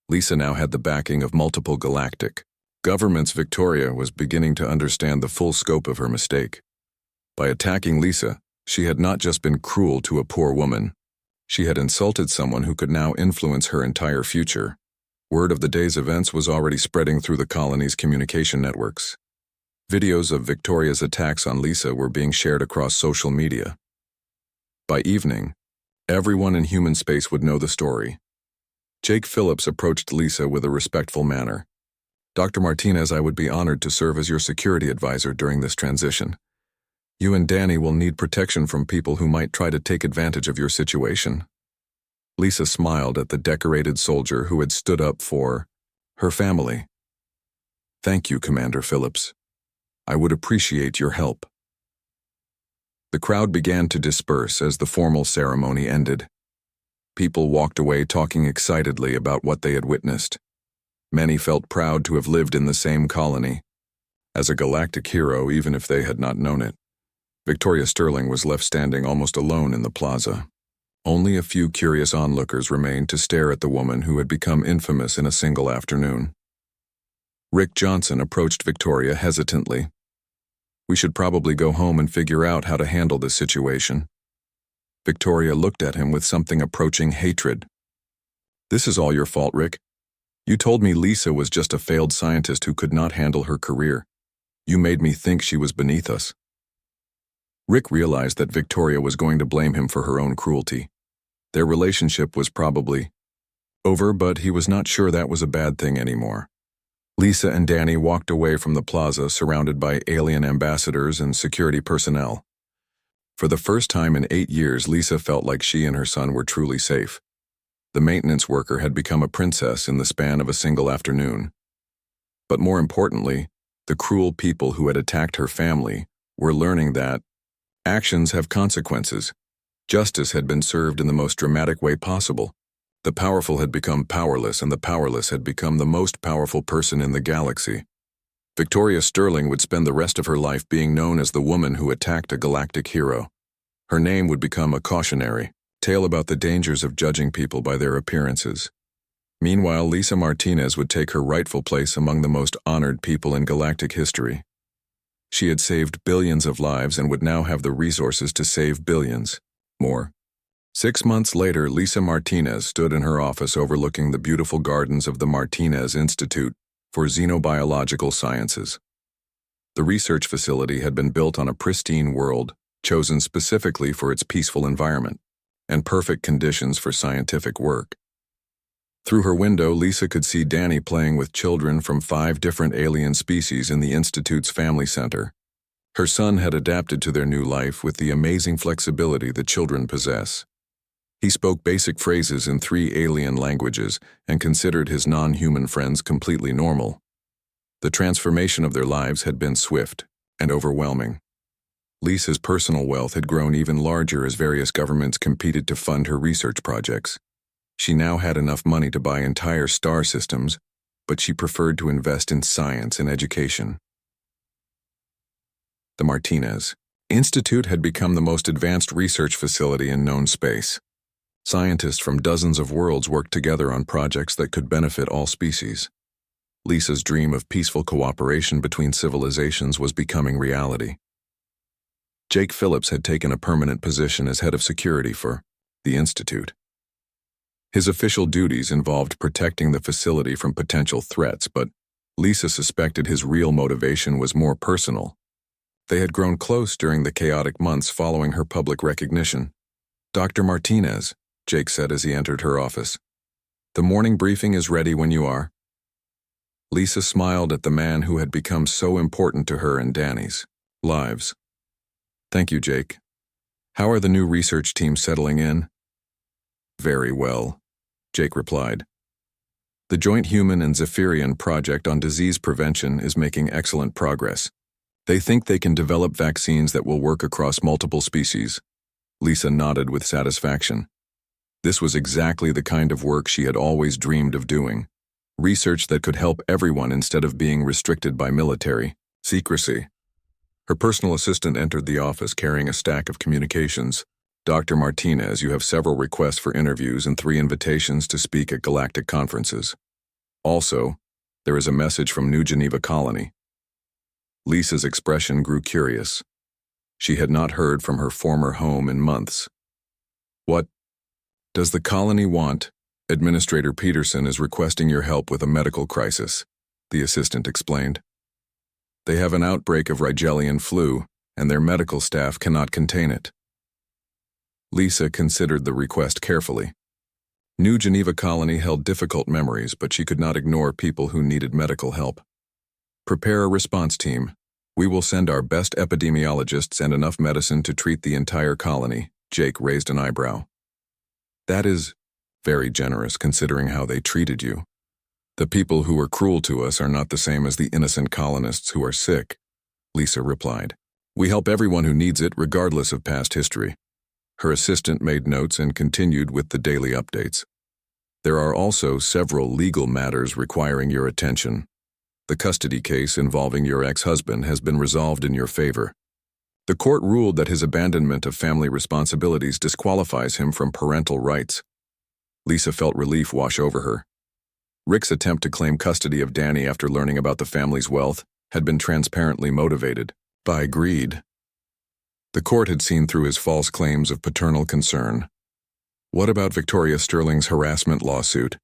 Lisa now had the backing of multiple galactic governments. Victoria was beginning to understand the full scope of her mistake. By attacking Lisa, she had not just been cruel to a poor woman. She had insulted someone who could now influence her entire future. Word of the day's events was already spreading through the colony's communication networks. Videos of Victoria's attacks on Lisa were being shared across social media. By evening, everyone in human space would know the story. Jake Phillips approached Lisa with a respectful manner. "Dr. Martinez, I would be honored to serve as your security advisor during this transition. You and Danny will need protection from people who might try to take advantage of your situation." Lisa smiled at the decorated soldier who had stood up for her family. "Thank you, Commander Phillips. I would appreciate your help." The crowd began to disperse as the formal ceremony ended. People walked away talking excitedly about what they had witnessed. Many felt proud to have lived in the same colony. As a galactic hero, even if they had not known it, Victoria Sterling was left standing almost alone in the plaza. Only a few curious onlookers remained to stare at the woman who had become infamous in a single afternoon. Rick Johnson approached Victoria hesitantly. "We should probably go home and figure out how to handle this situation." Victoria looked at him with something approaching hatred. "This is all your fault, Rick. You told me Lisa was just a failed scientist who could not handle her career. You made me think she was beneath us." Rick realized that Victoria was going to blame him for her own cruelty. Their relationship was probably over, but he was not sure that was a bad thing anymore. Lisa and Danny walked away from the plaza surrounded by alien ambassadors and security personnel. For the first time in 8 years, Lisa felt like she and her son were truly safe. The maintenance worker had become a princess in the span of a single afternoon. But more importantly, the cruel people who had attacked her family were learning that actions have consequences. Justice had been served in the most dramatic way possible. The powerful had become powerless, and the powerless had become the most powerful person in the galaxy. Victoria Sterling would spend the rest of her life being known as the woman who attacked a galactic hero. Her name would become a cautionary tale about the dangers of judging people by their appearances. Meanwhile, Lisa Martinez would take her rightful place among the most honored people in galactic history. She had saved billions of lives and would now have the resources to save billions more. 6 months later, Lisa Martinez stood in her office overlooking the beautiful gardens of the Martinez Institute for Xenobiological Sciences. The research facility had been built on a pristine world, chosen specifically for its peaceful environment and perfect conditions for scientific work. Through her window, Lisa could see Danny playing with children from 5 different alien species in the Institute's family center. Her son had adapted to their new life with the amazing flexibility that children possess. He spoke basic phrases in 3 alien languages and considered his non-human friends completely normal. The transformation of their lives had been swift and overwhelming. Lisa's personal wealth had grown even larger as various governments competed to fund her research projects. She now had enough money to buy entire star systems, but she preferred to invest in science and education. The Martinez Institute had become the most advanced research facility in known space. Scientists from dozens of worlds worked together on projects that could benefit all species. Lisa's dream of peaceful cooperation between civilizations was becoming reality. Jake Phillips had taken a permanent position as head of security for the Institute. His official duties involved protecting the facility from potential threats, but Lisa suspected his real motivation was more personal. They had grown close during the chaotic months following her public recognition. "Dr. Martinez," Jake said as he entered her office, "the morning briefing is ready when you are." Lisa smiled at the man who had become so important to her and Danny's lives. "Thank you, Jake. How are the new research teams settling in?" "Very well," Jake replied. "The Joint Human and Zephyrian project on disease prevention is making excellent progress. They think they can develop vaccines that will work across multiple species." Lisa nodded with satisfaction. This was exactly the kind of work she had always dreamed of doing. Research that could help everyone instead of being restricted by military secrecy. Her personal assistant entered the office carrying a stack of communications. "Dr. Martinez, you have several requests for interviews and 3 invitations to speak at galactic conferences. Also, there is a message from New Geneva Colony." Lisa's expression grew curious. She had not heard from her former home in months. "What does the colony want?" "Administrator Peterson is requesting your help with a medical crisis," the assistant explained. "They have an outbreak of Rigelian flu, and their medical staff cannot contain it." Lisa considered the request carefully. New Geneva Colony held difficult memories, but she could not ignore people who needed medical help. "Prepare a response team. We will send our best epidemiologists and enough medicine to treat the entire colony." Jake raised an eyebrow. "That is very generous considering how they treated you. The people who were cruel to us are not the same as the innocent colonists who are sick," Lisa replied. We help everyone who needs it, regardless of past history. Her assistant made notes and continued with the daily updates. There are also several legal matters requiring your attention. The custody case involving your ex-husband has been resolved in your favor. The court ruled that his abandonment of family responsibilities disqualifies him from parental rights. Lisa felt relief wash over her. Rick's attempt to claim custody of Danny after learning about the family's wealth had been transparently motivated by greed. The court had seen through his false claims of paternal concern. What about Victoria Sterling's harassment lawsuit?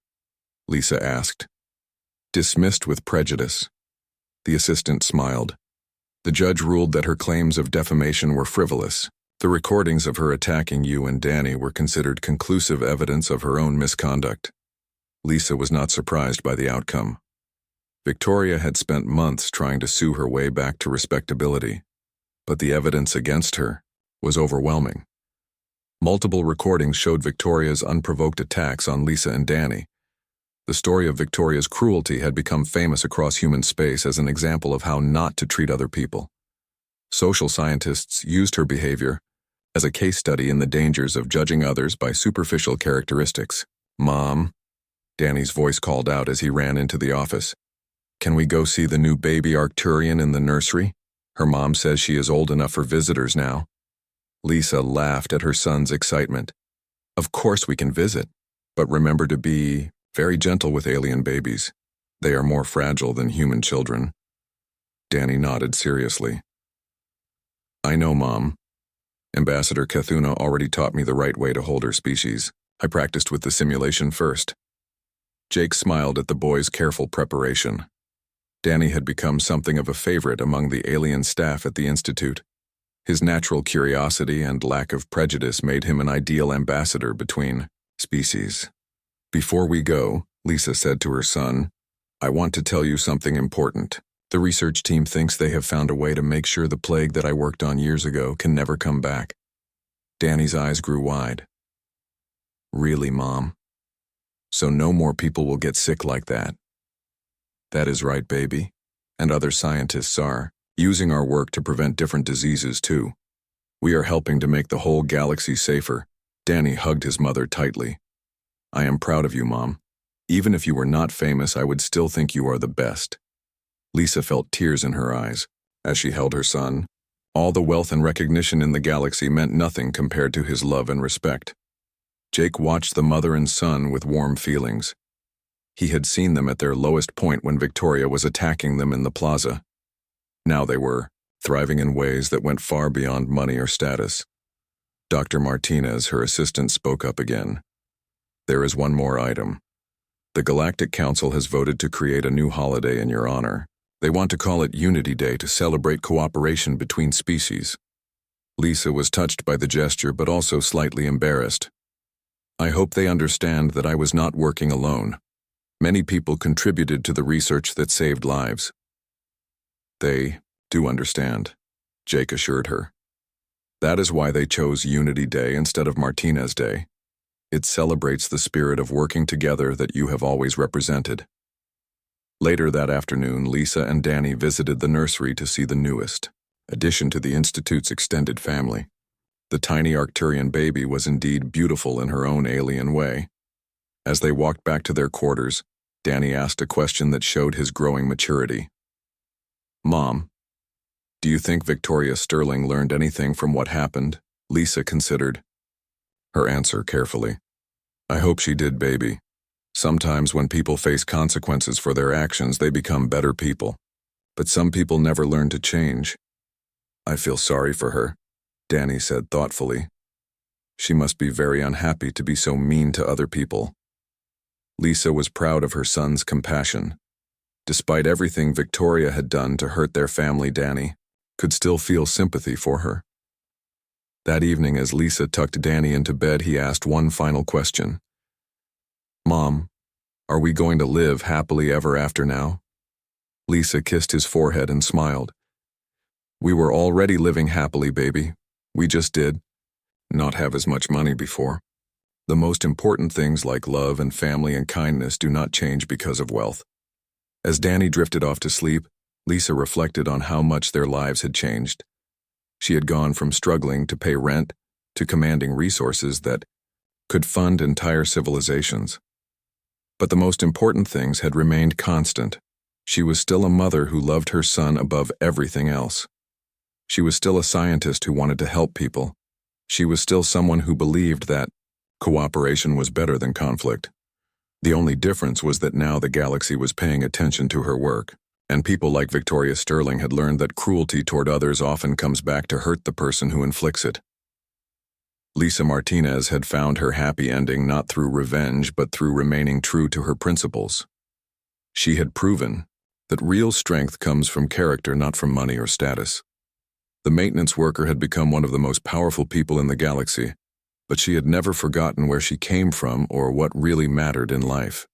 Lisa asked. Dismissed with prejudice. The assistant smiled. The judge ruled that her claims of defamation were frivolous. The recordings of her attacking you and Danny were considered conclusive evidence of her own misconduct. Lisa was not surprised by the outcome. Victoria had spent months trying to sue her way back to respectability, but the evidence against her was overwhelming. Multiple recordings showed Victoria's unprovoked attacks on Lisa and Danny. The story of Victoria's cruelty had become famous across human space as an example of how not to treat other people. Social scientists used her behavior as a case study in the dangers of judging others by superficial characteristics. Mom, Danny's voice called out as he ran into the office. Can we go see the new baby Arcturian in the nursery? Her mom says she is old enough for visitors now. Lisa laughed at her son's excitement. Of course we can visit, but remember to be very gentle with alien babies. They are more fragile than human children. Danny nodded seriously. I know, Mom. Ambassador Cthulhu already taught me the right way to hold her species. I practiced with the simulation first. Jake smiled at the boy's careful preparation. Danny had become something of a favorite among the alien staff at the Institute. His natural curiosity and lack of prejudice made him an ideal ambassador between species. Before we go, Lisa said to her son, I want to tell you something important. The research team thinks they have found a way to make sure the plague that I worked on years ago can never come back. Danny's eyes grew wide. Really, Mom? So no more people will get sick like that? That is right, baby. And other scientists are using our work to prevent different diseases too. We are helping to make the whole galaxy safer. Danny hugged his mother tightly. I am proud of you, Mom. Even if you were not famous, I would still think you are the best. Lisa felt tears in her eyes as she held her son. All the wealth and recognition in the galaxy meant nothing compared to his love and respect. Jake watched the mother and son with warm feelings. He had seen them at their lowest point when Victoria was attacking them in the plaza. Now they were thriving in ways that went far beyond money or status. Dr. Martinez, her assistant, spoke up again. There is one more item. The Galactic Council has voted to create a new holiday in your honor. They want to call it Unity Day to celebrate cooperation between species. Lisa was touched by the gesture but also slightly embarrassed. I hope they understand that I was not working alone. Many people contributed to the research that saved lives. They do understand, Jake assured her. That is why they chose Unity Day instead of Martinez Day. It celebrates the spirit of working together that you have always represented. Later that afternoon, Lisa and Danny visited the nursery to see the newest addition to the Institute's extended family. The tiny Arcturian baby was indeed beautiful in her own alien way. As they walked back to their quarters, Danny asked a question that showed his growing maturity. Mom, do you think Victoria Sterling learned anything from what happened? Lisa considered her answer carefully. I hope she did, baby. Sometimes when people face consequences for their actions, they become better people. But some people never learn to change. I feel sorry for her, Danny said thoughtfully. She must be very unhappy to be so mean to other people. Lisa was proud of her son's compassion. Despite everything Victoria had done to hurt their family, Danny could still feel sympathy for her. That evening, as Lisa tucked Danny into bed, he asked one final question. Mom, are we going to live happily ever after now? Lisa kissed his forehead and smiled. We were already living happily, baby. We just did not have as much money before. The most important things like love and family and kindness do not change because of wealth. As Danny drifted off to sleep, Lisa reflected on how much their lives had changed. She had gone from struggling to pay rent to commanding resources that could fund entire civilizations. But the most important things had remained constant. She was still a mother who loved her son above everything else. She was still a scientist who wanted to help people. She was still someone who believed that cooperation was better than conflict. The only difference was that now the galaxy was paying attention to her work, and people like Victoria Sterling had learned that cruelty toward others often comes back to hurt the person who inflicts it. Lisa Martinez had found her happy ending not through revenge but through remaining true to her principles. She had proven that real strength comes from character, not from money or status. The maintenance worker had become one of the most powerful people in the galaxy, but she had never forgotten where she came from or what really mattered in life.